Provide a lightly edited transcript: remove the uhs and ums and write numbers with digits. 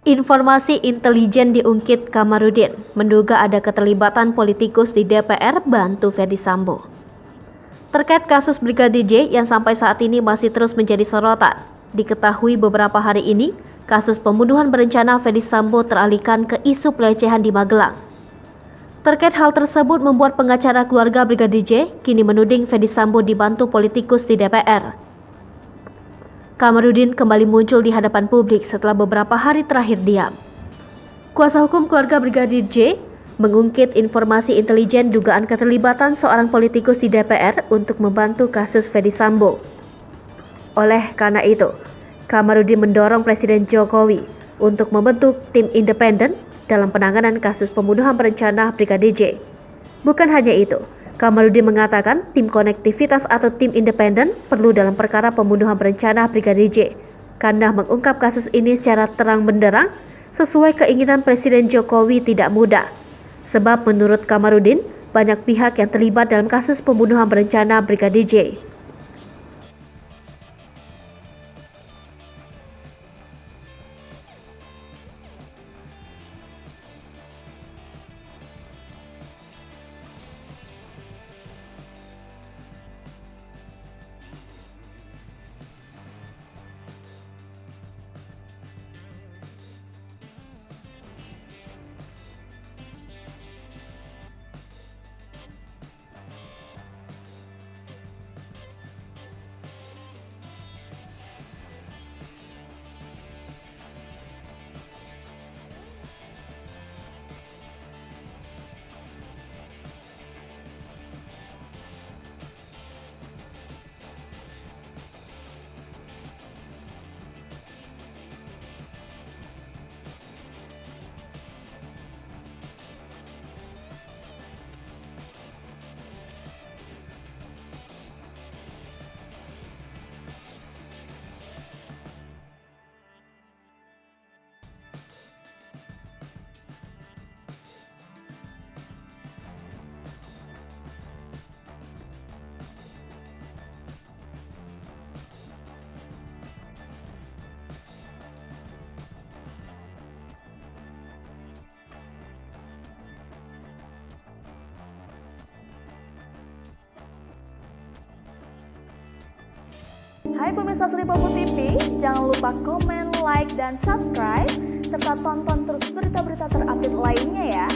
Informasi intelijen diungkit Kamarudin, menduga ada keterlibatan politikus di DPR bantu Ferdy Sambo. Terkait kasus Brigadir J yang sampai saat ini masih terus menjadi sorotan, diketahui beberapa hari ini, kasus pembunuhan berencana Ferdy Sambo teralihkan ke isu pelecehan di Magelang. Terkait hal tersebut membuat pengacara keluarga Brigadir J kini menuding Ferdy Sambo dibantu politikus di DPR. Kamarudin kembali muncul di hadapan publik setelah beberapa hari terakhir diam. Kuasa hukum keluarga Brigadir J mengungkit informasi intelijen dugaan keterlibatan seorang politikus di DPR untuk membantu kasus Ferdy Sambo. Oleh karena itu, Kamarudin mendorong Presiden Jokowi untuk membentuk tim independen dalam penanganan kasus pembunuhan berencana Brigadir J. Bukan hanya itu, Kamarudin mengatakan tim konektivitas atau tim independen perlu dalam perkara pembunuhan berencana Brigadir J karena mengungkap kasus ini secara terang benderang sesuai keinginan Presiden Jokowi tidak mudah. Sebab menurut Kamarudin, banyak pihak yang terlibat dalam kasus pembunuhan berencana Brigadir J. Hai pemirsa Seripopo TV, jangan lupa komen, like, dan subscribe, serta tonton terus berita-berita terupdate lainnya ya.